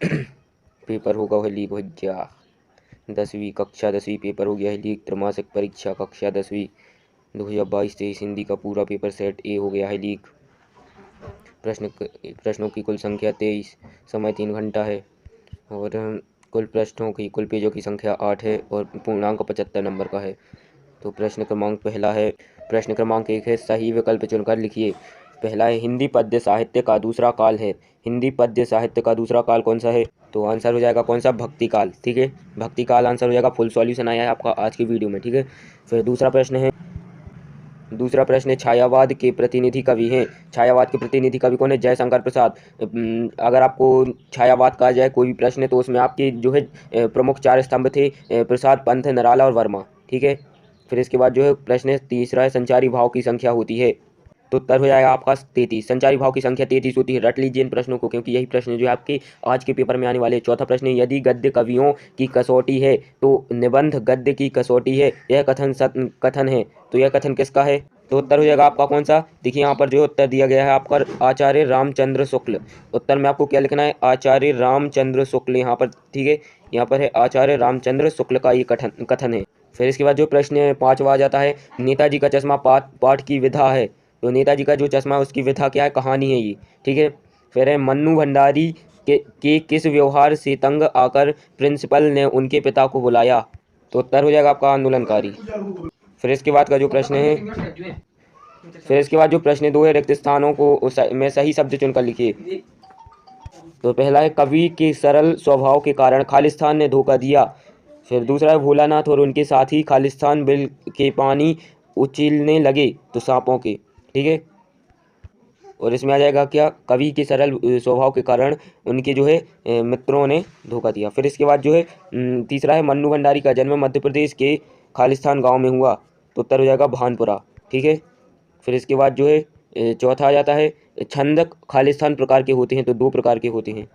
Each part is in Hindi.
पेपर होगा वह लीक हो गया। 10वीं कक्षा 10वीं पेपर हो गया है लीक। त्रैमासिक परीक्षा कक्षा 10वीं 2022-23 हिंदी का पूरा पेपर सेट ए हो गया है लीक। प्रश्नों की कुल संख्या 23, समय 3 घंटा है और कुल पेजों की संख्या 8 है और पूर्णांक 75 नंबर का है। तो प्रश्न क्रमांक पहला है, प्रश्न क्रमांक 1 है, सही विकल्प चुनकर लिखिए। पहला है हिंदी पद्य साहित्य का दूसरा काल है। हिंदी पद्य साहित्य का दूसरा काल कौन सा है? तो आंसर हो जाएगा कौन सा? भक्ति काल। ठीक है, भक्ति काल आंसर हो जाएगा। फुल सॉल्यूशन आया है आपका आज की वीडियो में। ठीक है, फिर दूसरा प्रश्न है छायावाद के प्रतिनिधि कवि हैं। छायावाद के प्रतिनिधि कवि कौन है? जयशंकर प्रसाद। अगर आपको छायावाद कहा जाए कोई भी प्रश्न तो उसमें आपके जो है प्रमुख 4 स्तंभ थे, प्रसाद, पंत, निराला और वर्मा। ठीक है, फिर इसके बाद जो है प्रश्न तीसरा है, संचारी भाव की संख्या होती है। तो उत्तर हो जाएगा आपका 33। संचारी भाव की संख्या 33 होती है। रट लीजिए इन प्रश्नों को, क्योंकि यही प्रश्न जो है आपके आज के पेपर में आने वाले। चौथा प्रश्न है, यदि गद्य कवियों की कसौटी है तो निबंध गद्य की कसौटी है। यह कथन है, तो यह कथन किसका है? तो उत्तर हो जाएगा आपका कौन सा? देखिए यहाँ पर जो उत्तर दिया गया है आपका आचार्य रामचंद्र शुक्ल। उत्तर में आपको क्या लिखना है? आचार्य रामचंद्र शुक्ल यहाँ पर। ठीक है, यहाँ पर है आचार्य रामचंद्र शुक्ल का ये कथन है। फिर इसके बाद जो प्रश्न 5वां आ जाता है, नेताजी का चश्मा पाठ की विधा है। तो नेताजी का जो चश्मा है उसकी विधा क्या है? कहानी है ये। ठीक है, फिर है मन्नू भंडारी के किस व्यवहार से तंग आकर प्रिंसिपल ने उनके पिता को बुलाया? तो उत्तर हो जाएगा आपका आंदोलनकारी। फिर इसके बाद का जो प्रश्न है, फिर इसके बाद जो प्रश्न 2 है, रिक्त स्थानों को में सही शब्द चुनकर लिखिए। तो पहला है, कवि के सरल स्वभाव के कारण खालिस्तान ने धोखा दिया। फिर दूसरा है, भोलानाथ और उनके साथी खालिस्तान बिल के पानी उछीलने लगे तो सांपों के। ठीक है, और इसमें आ जाएगा क्या? कवि के सरल स्वभाव के कारण उनके जो है मित्रों ने धोखा दिया। फिर इसके बाद जो है तीसरा है, मन्नू भंडारी का जन्म मध्य प्रदेश के खालिस्तान गांव में हुआ। तो उत्तर हो जाएगा भानपुरा। ठीक है, फिर इसके बाद जो है चौथा आ जाता है, छंद खालिस्तान प्रकार के होते हैं। तो 2 प्रकार के होते हैं।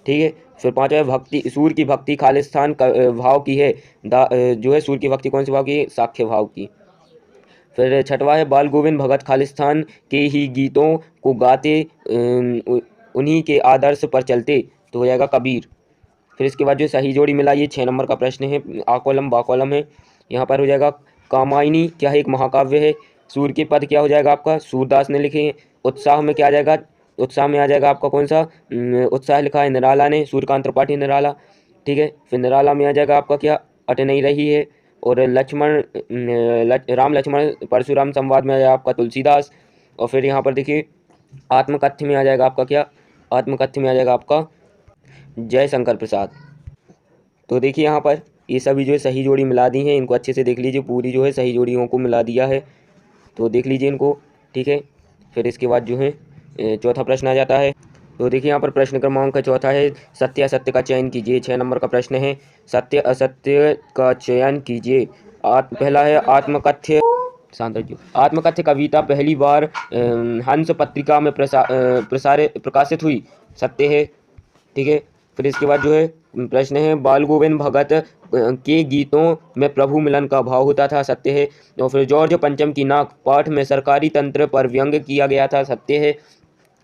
ठीक है, फिर 5वां है, भक्ति सूर की भक्ति खालिस्तान का भाव की है। जो है सूर की भक्ति कौन से भाव की है? साख्य भाव की। फिर 6वां है, बाल गोविंद भगत खालिस्तान के ही गीतों को गाते, उन्हीं के आदर्श पर चलते। तो हो जाएगा कबीर। फिर इसके बाद जो सही जोड़ी मिला, ये 6 नंबर का प्रश्न है। आ कॉलम बा कॉलम है। यहाँ पर हो जाएगा कामायनी क्या है? एक महाकाव्य है। सूर के पद क्या हो जाएगा आपका? सूरदास ने लिखे हैं। उत्साह में क्या आ जाएगा? उत्साह में आ जाएगा आपका कौन सा? उत्साह लिखा है निराला ने, सूर्यकांत त्रिपाठी निराला। ठीक है, फिर निराला में आ जाएगा आपका क्या? अट नहीं रही है। और राम लक्ष्मण परशुराम संवाद में आ जाएगा आपका तुलसीदास। और फिर यहाँ पर देखिए आत्मकथ्य में आ जाएगा आपका क्या? आत्मकथ्य में आ जाएगा आपका जयशंकर प्रसाद। तो देखिए यहाँ पर ये सभी जो है सही जोड़ी मिला दी हैं। इनको अच्छे से देख लीजिए, पूरी जो है सही जोड़ियों को मिला दिया है। तो देख लीजिए इनको। ठीक है, फिर इसके बाद जो है चौथा प्रश्न आ जाता है। तो देखिए यहाँ पर प्रश्न क्रमांक चौथा है, सत्य असत्य का चयन कीजिए। 6 नंबर का प्रश्न है, सत्य असत्य का चयन कीजिए। पहला है आत्मकथ्य। आत्मकथ्य कविता पहली बार हंस पत्रिका में प्रकाशित हुई। सत्य है। ठीक है, फिर इसके बाद जो है प्रश्न है, बाल गोविंद भगत के गीतों में प्रभु मिलन का भाव होता था। सत्य है। और फिर जॉर्ज पंचम की नाक पाठ में सरकारी तंत्र पर व्यंग्य किया गया था। सत्य है।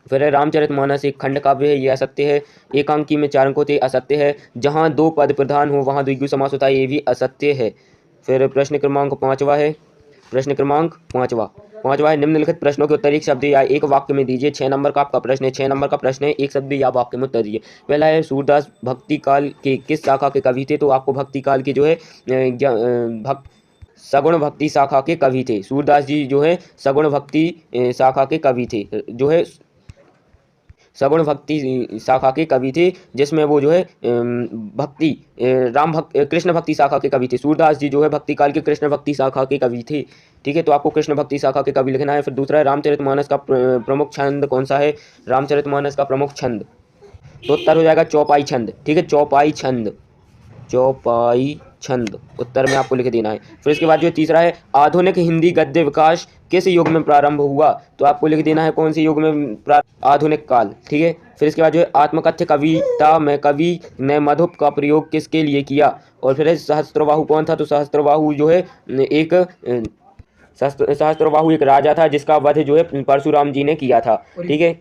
फिर है रामचरितमानस एक खंड काव्य है। यह असत्य है। एकांकी में 4 अंक होते। असत्य है। जहाँ 2 पद प्रधान हो वहाँ द्विगु समास होता है। ये भी असत्य है। फिर प्रश्न क्रमांक 5वां है। प्रश्न क्रमांक 5वां है, निम्नलिखित प्रश्नों के उत्तर एक शब्द या एक वाक्य में दीजिए। 6 नंबर का आपका प्रश्न है। 6 नंबर का प्रश्न है, एक शब्द या वाक्य में उत्तर दीजिए। पहला है, सूरदास भक्ति काल के किस शाखा के कवि थे? तो आपको भक्ति काल के जो है सगुण भक्ति शाखा के कवि थे। सूरदास जी जो है सगुण भक्ति शाखा के कवि थे। जो है सगुण भक्ति शाखा के कवि थे, जिसमें वो जो है भक्ति कृष्ण भक्ति शाखा के कवि थे। सूरदास जी जो है भक्ति काल के कृष्ण भक्ति शाखा के कवि थे। ठीक है, तो आपको कृष्ण भक्ति शाखा के कवि लिखना है। फिर दूसरा है, रामचरितमानस का प्रमुख छंद कौन सा है? रामचरितमानस का प्रमुख छंद, तो उत्तर हो जाएगा चौपाई छंद। ठीक है, चौपाई छंद, चौपाई छंद उत्तर में आपको लिख देना है। फिर इसके बाद जो तीसरा है, आधुनिक हिंदी गद्य विकास किस युग में प्रारंभ हुआ? तो आपको लिख देना है कौन से युग में? आधुनिक काल। ठीक है, फिर इसके बाद जो है, आत्मकथ्य कविता में कवि ने मधुप का प्रयोग किसके लिए किया? और फिर सहस्त्रबाहु कौन था? तो सहस्त्रबाहु जो है एक सहस्त्रबाहु एक राजा था जिसका वध जो है परशुराम जी ने किया था। ठीक है,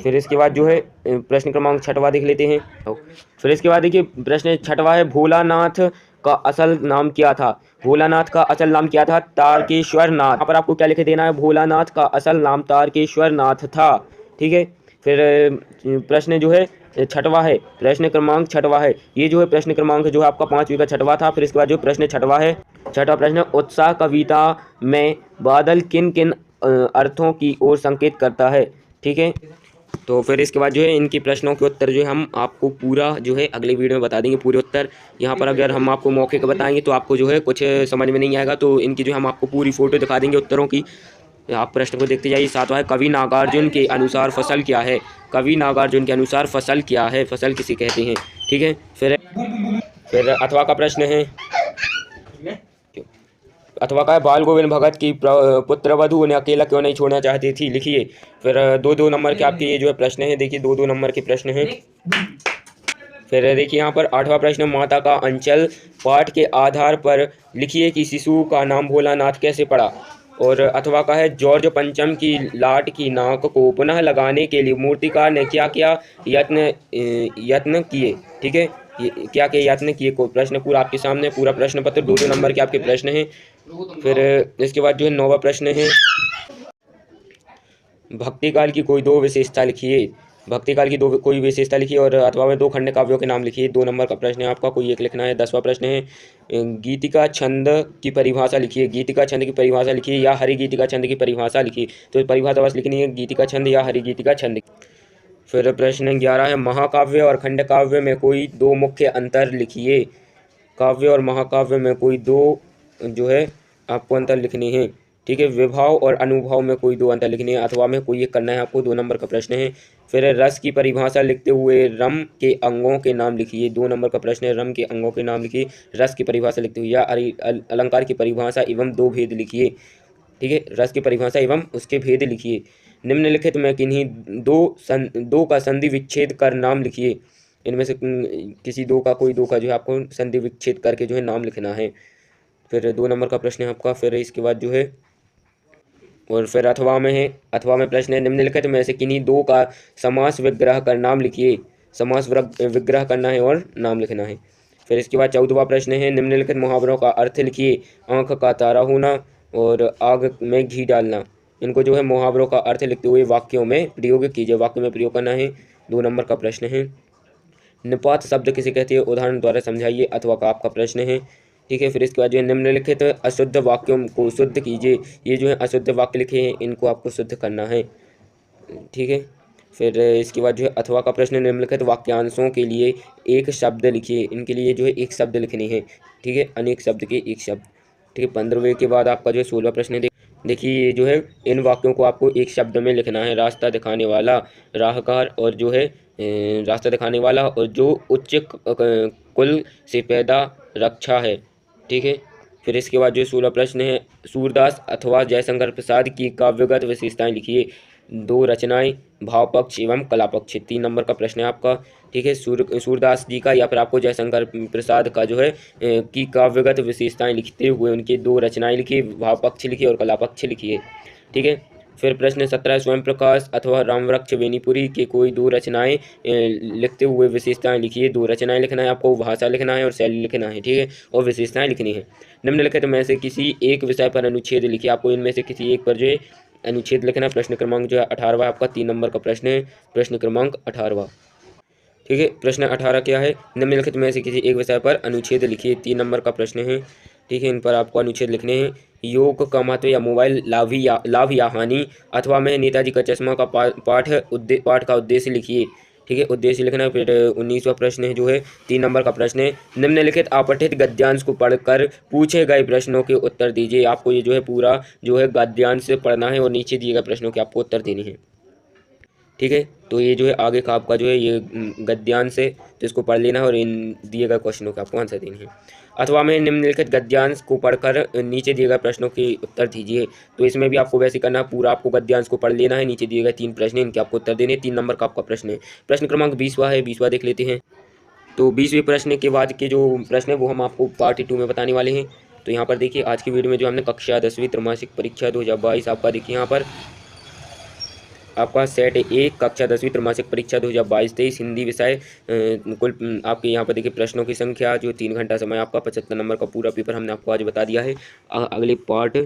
फिर इसके बाद जो है प्रश्न क्रमांक 6वां देख लेते हैं। फिर इसके बाद देखिए प्रश्न 6वां है, भोलानाथ का असल नाम क्या था। भोलानाथ का असल नाम क्या था? तारकेश्वर नाथ। यहाँ पर आपको क्या लिख देना है? भोलानाथ का असल नाम तारकेश्वर नाथ था। ठीक है, फिर प्रश्न जो है 6वां है, प्रश्न क्रमांक 6वां है, ये जो है प्रश्न क्रमांक जो है आपका 5वीं का 6वां था। फिर इसके बाद जो प्रश्न 6वां है, 6वां प्रश्न, उत्साह कविता में बादल किन किन अर्थों की ओर संकेत करता है। ठीक है, तो फिर इसके बाद जो है इनके प्रश्नों के उत्तर जो है हम आपको पूरा जो है अगले वीडियो में बता देंगे पूरे उत्तर। यहाँ पर अगर हम आपको मौके का बताएंगे तो आपको जो है कुछ समझ में नहीं आएगा, तो इनकी जो हम आपको पूरी फोटो दिखा देंगे उत्तरों की। आप प्रश्न को देखते जाइए। 7वां है, कवि नागार्जुन के अनुसार फसल क्या है। कवि नागार्जुन के अनुसार फसल क्या है, फसल किसे कहते हैं। ठीक है, फिर 8वां का प्रश्न है, अथवा का है, बाल गोविंद भगत की पुत्रवधू उन्हें अकेला क्यों नहीं छोड़ना चाहती थी, लिखिए। फिर 2-2 नंबर के आपके ये जो है प्रश्न है, देखिए 2-2 नंबर के प्रश्न हैं। फिर देखिए यहाँ पर 8वां प्रश्न, माता का अंचल पाठ के आधार पर लिखिए कि शिशु का नाम भोलानाथ कैसे पड़ा। और अथवा का है, जॉर्ज पंचम की लाट की नाक को पुनः लगाने के लिए मूर्तिकार ने क्या क्या यत्न किए। ठीक है, क्या क्या यत्न किए को प्रश्न पूरा आपके सामने, पूरा प्रश्न पत्र 2-2 नंबर के आपके प्रश्न हैं। फिर इसके बाद जो है 9वां प्रश्न है, भक्तिकाल की कोई 2 विशेषता लिखिए। भक्तिकाल की कोई विशेषता लिखिए और अथवा में 2 खंड काव्यों के नाम लिखिए। 2 नंबर का प्रश्न है आपका, कोई एक लिखना है। 10वां प्रश्न है, गीतिका छंद की परिभाषा लिखिए। गीतिका छंद की परिभाषा लिखिए या हरि गीतिका छंद की परिभाषा लिखिए। तो परिभाषा बस लिखनी है, गीतिका छंद या हरि गीतिका छंद। फिर प्रश्न 11 है, महाकाव्य और खंड काव्य में कोई 2 मुख्य अंतर लिखिए। काव्य और महाकाव्य में कोई 2 जो है आपको अंतर लिखने हैं। ठीक है, विभाव और अनुभाव में कोई 2 अंतर लिखने हैं, अथवा में कोई एक करना है आपको। 2 नंबर का प्रश्न है। फिर रस की परिभाषा लिखते हुए रम के अंगों के नाम लिखिए। 2 नंबर का प्रश्न है, रम के अंगों के नाम लिखिए रस की परिभाषा लिखते हुए, या अलंकार की परिभाषा एवं 2 भेद लिखिए। ठीक है, रस की परिभाषा एवं उसके भेद लिखिए। निम्नलिखित में किन्हीं 2 का संधि विच्छेद कर नाम लिखिए। इनमें से किसी 2 का, कोई 2 का जो है आपको संधि विच्छेद करके जो है नाम लिखना है। फिर 2 नंबर का प्रश्न है आपका। फिर इसके बाद जो है, और फिर अथवा में है, अथवा में प्रश्न है, निम्नलिखित में से किन्हीं 2 का समास विग्रह कर नाम लिखिए। समास विग्रह करना है और नाम लिखना है। फिर इसके बाद 14वां प्रश्न है, निम्नलिखित मुहावरों का अर्थ लिखिए। आँख का तारा होना और आग में घी डालना, इनको जो है मुहावरों का अर्थ लिखते हुए वाक्यों में प्रयोग कीजिए। वाक्य में प्रयोग करना है। 2 नंबर का प्रश्न है, निपात शब्द किसे कहते हैं, उदाहरण द्वारा समझाइए, अथवा का आपका प्रश्न है। ठीक है, फिर इसके बाद जो है निम्नलिखित अशुद्ध वाक्यों को शुद्ध कीजिए। ये जो है अशुद्ध वाक्य लिखे हैं, इनको आपको शुद्ध करना है। ठीक है, फिर इसके बाद जो है अथवा का प्रश्न, निम्नलिखित वाक्यांशों के लिए एक शब्द लिखिए। इनके लिए जो है एक शब्द लिखने हैं। ठीक है, अनेक शब्द के एक शब्द। ठीक है, 15वें के बाद आपका जो है 16वां प्रश्न है। देखिए ये जो है इन वाक्यों को आपको एक शब्द में लिखना है। रास्ता दिखाने वाला, राहकार, और जो है रास्ता दिखाने वाला, और जो उच्च कुल से पैदा रक्षा है। ठीक है, फिर इसके बाद जो 16 प्रश्न है, सूरदास अथवा जयशंकर प्रसाद की काव्यगत विशेषताएं लिखिए। 2 रचनाएं, भाव पक्ष एवं कला पक्ष। 3 नंबर का प्रश्न है आपका। ठीक है, सूरदास जी का या फिर आपको जयशंकर प्रसाद का जो है की काव्यगत विशेषताएं लिखते हुए उनकी 2 रचनाएं लिखिए, भाव पक्ष लिखिए और कला पक्ष लिखिए। ठीक है, फिर प्रश्न 17, स्वयं प्रकाश अथवा रामवृक्ष बेनीपुरी के कोई 2 रचनाएं लिखते हुए विशेषताएं लिखिए। 2 रचनाएं लिखना है आपको, भाषा लिखना है और शैली लिखना है। ठीक है, और विशेषताएं लिखनी है। निम्नलिखित में से किसी एक विषय पर अनुच्छेद लिखिए। आपको इनमें से किसी एक पर जो है अनुच्छेद लिखना है। प्रश्न क्रमांक जो है 18वां आपका 3 नंबर का प्रश्न है, प्रश्न क्रमांक 18वां। ठीक है, प्रश्न 18 क्या है, निम्नलिखित में से किसी एक विषय पर अनुच्छेद लिखिए। 3 नंबर का प्रश्न है। ठीक है, इन पर आपको अनुच्छेद लिखने हैं। योग का महत्व या मोबाइल लाभ या हानि, अथवा में नेताजी का चश्मा का पाठ का उद्देश्य लिखिए। ठीक है, उद्देश्य लिखना है। फिर 19वां प्रश्न है जो है 3 नंबर का प्रश्न है, निम्नलिखित अपठित गद्यांश को पढ़कर पूछे गए प्रश्नों के उत्तर दीजिए। आपको ये जो है पूरा जो है गद्यांश से पढ़ना है और नीचे दिए गए प्रश्नों के आपको उत्तर देने हैं। ठीक है, तो ये जो है आगे का आपका जो है ये गद्यांश है, तो इसको पढ़ लेना है और इन दिए गए क्वेश्चनों के आपको आंसर देने हैं। अथवा में निम्नलिखित गद्यांश को पढ़कर नीचे दिए गए प्रश्नों के उत्तर दीजिए। तो इसमें भी आपको वैसे करना है, पूरा आपको गद्यांश को पढ़ लेना है, नीचे दिए गए 3 प्रश्न इनके आपको उत्तर देने। 3 नंबर का आपका प्रश्न है। प्रश्न क्रमांक 20वां है, 20वां देख लेते हैं। तो 20वें प्रश्न के बाद के जो प्रश्न है वो हम आपको पार्ट 2 में बताने वाले हैं। तो यहाँ पर देखिए आज की वीडियो में जो हमने कक्षा 10वीं त्रैमासिक परीक्षा 2022 आपका देखिए यहाँ पर आपका सेट एक कक्षा 10वीं त्रैमासिक परीक्षा 2022-23 हिंदी विषय कुल आपके यहाँ पर देखिए प्रश्नों की संख्या जो 3 घंटा समय आपका 75 नंबर का पूरा पेपर हमने आपको आज बता दिया है। अगले पार्ट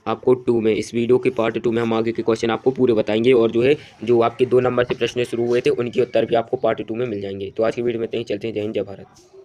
आपको 2 में, इस वीडियो के पार्ट 2 में हम आगे के क्वेश्चन आपको पूरे बताएंगे और जो है जो आपके 2 नंबर से प्रश्न शुरू हुए थे उनके उत्तर भी आपको पार्ट 2 में मिल जाएंगे। तो आज की वीडियो में इतना ही, चलते हैं। जय हिंद, जय भारत।